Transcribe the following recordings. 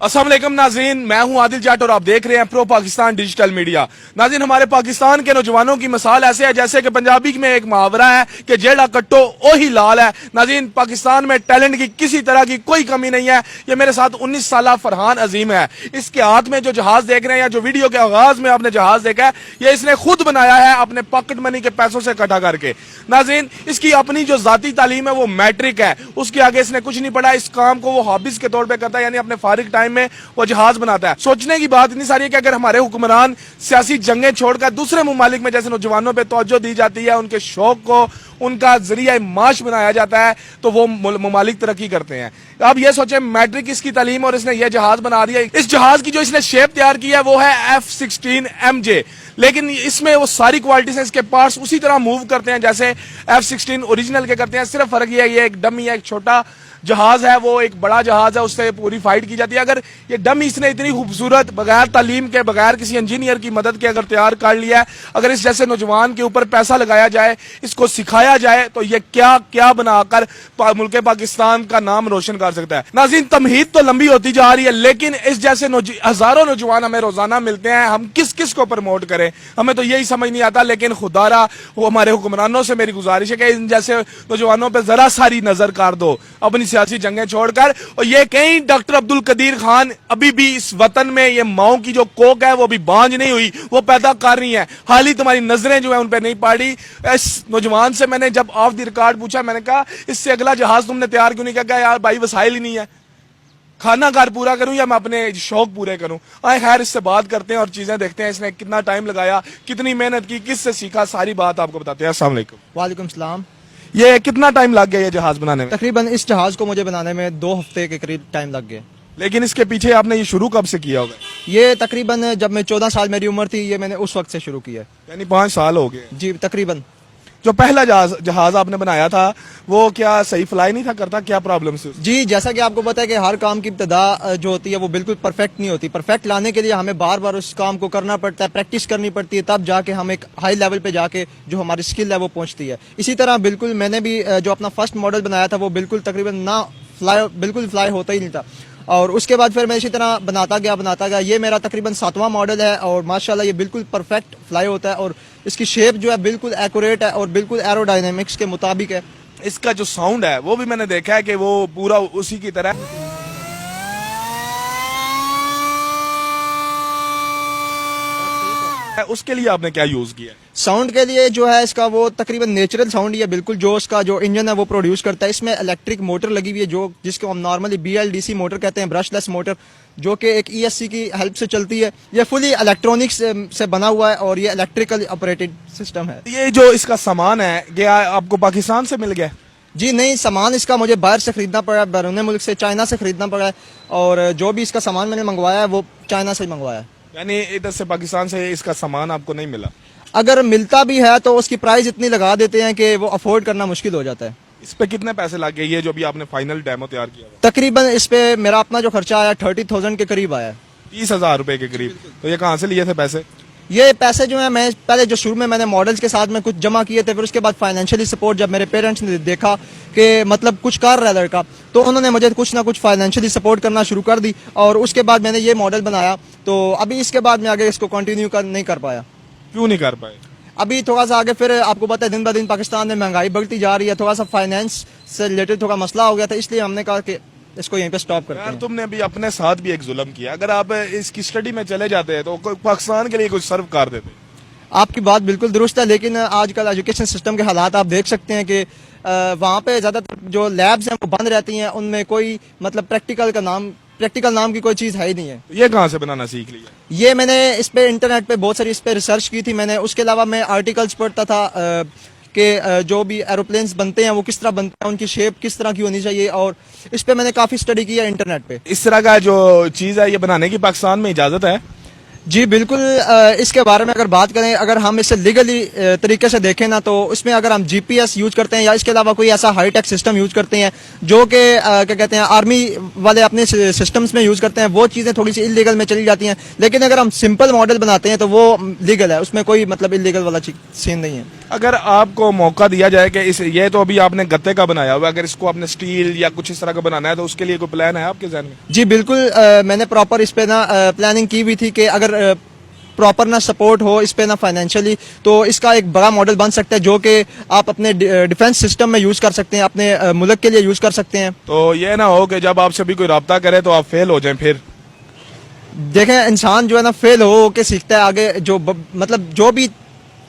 अस्सलाम वालेकुम नाज़रीन, मैं हूं आदिल जाट और आप देख रहे हैं प्रो पाकिस्तान डिजिटल मीडिया। नाज़रीन, हमारे पाकिस्तान के नौजवानों की मिसाल ऐसे है जैसे कि पंजाबी में एक मुहावरा है कि जेड़ा कट्टो ओही लाल है। नाज़रीन, पाकिस्तान में टैलेंट की किसी तरह की कोई कमी नहीं है। ये मेरे साथ 19 साल फरहान अजीम है। इसके हाथ में जो जहाज देख रहे हैं या जो वीडियो के आगाज में आपने जहाज देखा है, ये इसने खुद बनाया है अपने पॉकेट मनी के पैसों से इकट्ठा करके। नाज़रीन, इसकी अपनी जो जाती तालीम है वो मैट्रिक है, उसके आगे इसने कुछ नहीं पढ़ा। इस काम को वो हॉबीज के तौर पर करता है, यानी अपने फारिग टाइम में वो जहाज बनाता है। सोचने की बात इतनी सारी है कि अगर हमारे हुक्मरान सियासी जंगें छोड़कर दूसरे ममालिक में जैसे नौजवानों पे तवज्जो दी जाती है, उनके शौक को उनका जरिया माश बनाया जाता है, तो वो ममालिक तरक्की करते हैं। अब ये सोचे, मैट्रिक इसकी तालीम और इसने ये जहाज बना दिया। इस जहाज की जो इसने शेप तैयार की है वो है F-16 MJ, लेकिन इसमें वो सारी क्वालिटीज हैं, इसके पार्ट्स उसी तरह मूव करते हैं जैसे F-16 ओरिजिनल के करते हैं। सिर्फ फर्क ये है, ये एक डमी है, एक छोटा जहाज है, वो एक बड़ा जहाज है, उससे पूरी फाइट की जाती है। अगर ये डमी इसने इतनी खूबसूरत बगैर तालीम के, बगैर किसी इंजीनियर की मदद के अगर तैयार कर लिया है, अगर इस जैसे नौजवान के ऊपर पैसा लगाया जाए, इसको सिखाया जाए, तो ये क्या क्या बनाकर मुल्क पाकिस्तान का नाम रोशन कर सकता है। नाज़रीन, तमहीद तो लंबी होती जा रही है, लेकिन इस जैसे हजारों नौजवान हमें रोजाना मिलते हैं। हम किस किस को प्रमोट करें, हमें तो यही समझ नहीं आता। लेकिन खुदारा वो हमारे हुक्मरानों से मेरी गुजारिश है कि इन जैसे नौजवानों पर जरा सारी नजर कर दो अपनी सियासी जंगें छोड़कर। और ये कहीं डॉक्टर अब्दुल कदीर खान अभी भी इस वतन में ये माओ की जो कोक है वो भी बांझ नहीं हुई, वो पैदा कर रही है। हाल ही तुम्हारी नजरें जो है उन पर नहीं पड़ी। इस नौजवान से मैंने जब ऑफ द रिकॉर्ड पूछा, मैंने कहा इससे अगला जहाज तुमने तैयार क्यों नहीं किया? यार भाई, वसाइल ही नहीं है, खाना घर पूरा करूं या मैं अपने शौक पूरे करूं। आए खैर, इससे बात करते हैं और चीजें देखते हैं इसने कितना टाइम लगाया, कितनी मेहनत की, किससे सीखा, सारी बात आपको बताते हैं। अस्सलाम वालेकुम। वालेकुम सलाम। ये कितना टाइम लग गया ये जहाज बनाने में? तकरीबन इस जहाज को मुझे बनाने में 2 हफ्ते के करीब टाइम लग गया। लेकिन इसके पीछे आपने ये शुरू कब से किया होगा? ये तकरीबन जब मैं 14 साल मेरी उम्र थी, ये मैंने उस वक्त से शुरू किया। यानी 5 साल हो गए जी तकरीबन। जो पहला जहाज आपने बनाया था वो क्या सही फ्लाई नहीं था करता? क्या प्रॉब्लम थी? जी, जैसा कि आपको पता है कि हर काम की इब्तिदा जो होती है वो बिल्कुल परफेक्ट नहीं होती। परफेक्ट लाने के लिए हमें बार बार उस काम को करना पड़ता है, प्रैक्टिस करनी पड़ती है, तब जाके हम एक हाई लेवल पे जाके जो हमारी स्किल है वो पहुंचती है। इसी तरह बिल्कुल मैंने भी जो अपना फर्स्ट मॉडल बनाया था वो बिल्कुल तकरीबन बिल्कुल फ्लाई होता ही नहीं था। और उसके बाद फिर मैं इसी तरह बनाता गया। ये मेरा तकरीबन 7वां मॉडल है और माशाल्लाह ये बिल्कुल परफेक्ट फ्लाई होता है और इसकी शेप जो है बिल्कुल एक्यूरेट है और बिल्कुल एरोडायनेमिक्स के मुताबिक है। इसका जो साउंड है वो भी मैंने देखा है कि वो पूरा उसी की तरह। उसके लिए आपने क्या यूज किया? साउंड के लिए जो है इसका वो तकरीबन नेचुरल साउंड ही है बिल्कुल, जो इसका जो इंजन है वो प्रोड्यूस करता है। इसमें इलेक्ट्रिक मोटर लगी हुई है जो जिसको हम नॉर्मली BLDC मोटर कहते हैं, ब्रशलेस मोटर, जो कि एक ESC की हेल्प से चलती है। ये फुली इलेक्ट्रॉनिक्स से बना हुआ है और ये इलेक्ट्रिकल ऑपरेटेड सिस्टम है। ये जो इसका सामान है क्या आपको पाकिस्तान से मिल गया? जी नहीं, सामान इसका मुझे बाहर से खरीदना पड़ा, बैरून मुल्क से, चाइना से खरीदना पड़ा है। और जो भी इसका सामान मैंने मंगवाया है वो चाइना से मंगवाया है। यानी इधर से पाकिस्तान से इसका सामान आपको नहीं मिला? अगर मिलता भी है तो उसकी प्राइस इतनी लगा देते हैं कि वो अफोर्ड करना मुश्किल हो जाता है। इस पे कितने पैसे लग गए ये जो भी आपने फाइनल डेमो तैयार किया? तकरीबन इस पे मेरा अपना जो खर्चा आया 30,000 के करीब आया। 30,000 रुपए के करीब। तो ये कहाँ से लिए थे पैसे? ये पैसे जो है मैं पहले जो शुरू में मैंने मॉडल्स के साथ में कुछ जमा किए थे, फिर उसके बाद फाइनेंशियली सपोर्ट जब मेरे पेरेंट्स ने देखा कि मतलब कुछ कर रहा है लड़का, तो उन्होंने मुझे कुछ ना कुछ फाइनेंशियली सपोर्ट करना शुरू कर दी और उसके बाद मैंने ये मॉडल बनाया। तो अभी इसके बाद मैं आगे इसको कंटिन्यू नहीं कर पाया। क्यों नहीं कर पाए? अभी थोड़ा सा आगे फिर आपको पता है दिन ब दिन पाकिस्तान में महंगाई बढ़ती जा रही है, थोड़ा सा फाइनेंस से रिलेटेड थोड़ा मसला हो गया था, इसलिए हमने कहा कि इसको यहीं पे स्टॉप करते हैं। तुमने अभी अपने साथ भी एक जुल्म किया। अगर आप इसकी स्टडी में चले जाते हैं तो पाकिस्तान के लिए कुछ सर्व कर देते। आपकी बात बिल्कुल दुरुस्त है, लेकिन आजकल एजुकेशन सिस्टम के हालात आप देख सकते हैं कि वहाँ पे ज़्यादातर जो लैब्स हैं वो बंद रहती हैं, उनमें कोई मतलब प्रैक्टिकल नाम की कोई चीज़ है ही नहीं है। ये कहाँ से बनाना सीख लिया? ये मैंने इस पे इंटरनेट पे बहुत सारी इस पे रिसर्च की थी मैंने। उसके अलावा मैं आर्टिकल्स पढ़ता था कि जो भी एरोप्लेन्स बनते हैं वो किस तरह बनते हैं, उनकी शेप किस तरह की होनी चाहिए, और इस पे मैंने काफ़ी स्टडी की है इंटरनेट पे। इस तरह का जो चीज़ है ये बनाने की पाकिस्तान में इजाज़त है? जी बिल्कुल, इसके बारे में अगर बात करें, अगर हम इसे लीगली तरीके से देखें ना, तो इसमें अगर हम जीपीएस यूज करते हैं या इसके अलावा कोई ऐसा हाईटेक सिस्टम यूज करते हैं जो कि क्या कहते हैं आर्मी वाले अपने सिस्टम्स में यूज करते हैं, वो चीज़ें थोड़ी सी इलीगल में चली जाती हैं। लेकिन अगर हम सिंपल मॉडल बनाते हैं तो वो लीगल है, उसमें कोई मतलब इलीगल वाला सीन नहीं है। अगर आपको मौका दिया जाए कि इस ये तो अभी आपने गत्ते का बनाया हुआ है, अगर इसको आपने स्टील या कुछ इस तरह का बनाना है तो उसके लिए कोई प्लान है आपके जहन में? जी बिल्कुल, मैंने प्रॉपर इस पे ना प्लानिंग की हुई थी कि अगर प्रॉपर ना सपोर्ट हो इस पे ना फाइनेंशियली, तो इसका एक बड़ा मॉडल बन सकता है जो कि आप अपने डिफेंस सिस्टम में यूज कर सकते हैं, अपने मुल्क के लिए यूज कर सकते हैं। तो ये ना हो कि जब आपसे भी कोई रब्ता करे तो आप फेल हो जाएं फिर। देखें, इंसान जो है ना फेल हो के सीखता है आगे, मतलब जो भी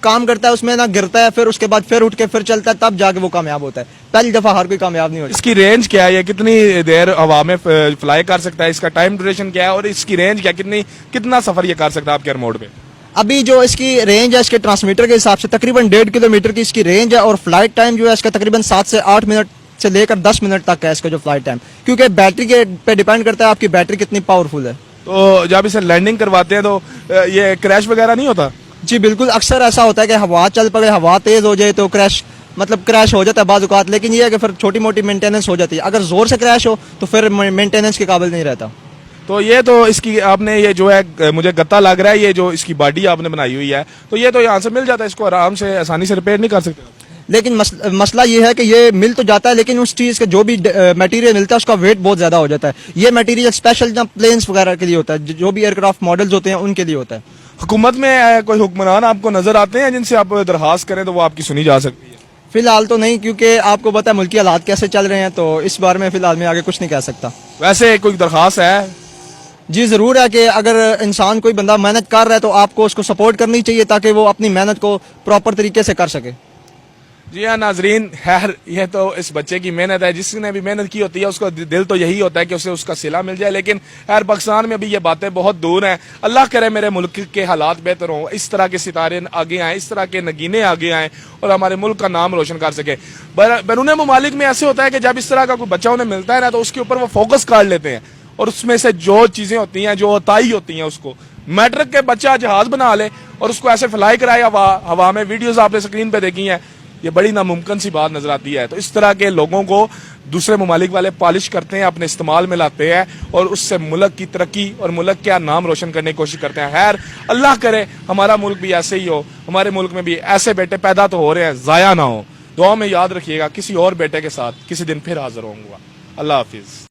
काम करता है उसमें ना गिरता है, फिर उसके बाद फिर उठ के फिर चलता है, तब जाके वो कामयाब होता है। पहली दफा हर कोई कामयाब नहीं होता। इसकी रेंज क्या है? ये कितनी देर हवा में फ्लाई कर सकता है? इसका टाइम ड्यूरेशन क्या है और इसकी रेंज क्या, कितना सफर ये कर सकता है आपके रिमोट पे? अभी जो इसकी रेंज है इसके ट्रांसमीटर के हिसाब से तकरीबन 1.5 किलोमीटर की इसकी रेंज है, और फ्लाइट टाइम जो है इसका तकरीबन 7 से 8 मिनट से लेकर 10 मिनट तक है इसका जो फ्लाइट टाइम, क्योंकि बैटरी के पे डिपेंड करता है आपकी बैटरी कितनी पावरफुल है। तो जब इसे लैंडिंग करवाते हैं तो ये क्रैश वगैरह नहीं होता? जी बिल्कुल, अक्सर ऐसा होता है कि हवा चल पड़े, हवा तेज हो जाए तो क्रैश हो जाता है बाज़ औक़ात, लेकिन ये है कि फिर छोटी मोटी मेंटेनेंस हो जाती है। अगर जोर से क्रैश हो तो फिर मेंटेनेंस के काबिल नहीं रहता। तो ये तो इसकी आपने ये जो है मुझे गत्ता लग रहा है, ये जो इसकी बॉडी आपने बनाई हुई है तो ये तो यहाँ से मिल जाता है, इसको आराम से आसानी से रिपेयर नहीं कर सकते? लेकिन मसला ये है कि ये मिल तो जाता है, लेकिन उस चीज़ का जो भी मटेरियल मिलता है उसका वेट बहुत ज़्यादा हो जाता है। ये मटेरियल स्पेशल प्लेन्स वगैरह के लिए होता है, जो भी एयरक्राफ्ट मॉडल्स होते हैं उनके लिए होता है। हुकूमत में कोई हुक्मरान आपको नजर आते हैं जिनसे आप दरखास्त करें तो वो आपकी सुनी जा सकती है? फिलहाल तो नहीं, क्योंकि आपको पता है मुल्की हालात कैसे चल रहे हैं, तो इस बारे में फिलहाल मैं आगे कुछ नहीं कह सकता। वैसे कोई दरखास्त है? जी ज़रूर है कि अगर इंसान कोई बंदा मेहनत कर रहा है तो आपको उसको सपोर्ट करनी चाहिए ताकि वो अपनी मेहनत को प्रॉपर तरीके से कर सके। जी हाँ नाजरीन, खैर ये तो इस बच्चे की मेहनत है, जिसने भी मेहनत की होती है उसका दिल तो यही होता है कि उसे उसका सिला मिल जाए, लेकिन खैर पाकिस्तान में भी ये बातें बहुत दूर हैं। अल्लाह करे मेरे मुल्क के हालात बेहतर हों, इस तरह के सितारे आगे आएँ, इस तरह के नगीने आगे आएँ और हमारे मुल्क का नाम रोशन कर सके। बैरून ममालिक में ऐसे होता है कि जब इस तरह का कोई बच्चा उन्हें मिलता है ना तो उसके ऊपर वो फोकस कर लेते हैं और उसमें से जो चीजें होती हैं, जो अताई होती हैं, उसको मैट्रिक के बच्चा जहाज बना ले और उसको ऐसे फ्लाई कराए हवा में। वीडियोस आपने स्क्रीन पे देखी हैं, ये बड़ी नामुमकिन सी बात नजर आती है। तो इस तरह के लोगों को दूसरे ममालिक वाले पॉलिश करते हैं, अपने इस्तेमाल में लाते हैं और उससे मुल्क की तरक्की और मुल्क का नाम रोशन करने की कोशिश करते हैं। खैर अल्लाह करे हमारा मुल्क भी ऐसे ही हो, हमारे मुल्क में भी ऐसे बेटे पैदा तो हो रहे हैं, जाया ना हो। दुआ में याद रखिएगा, किसी और बेटे के साथ किसी दिन फिर हाजिर होऊंगा। अल्लाह हाफिज।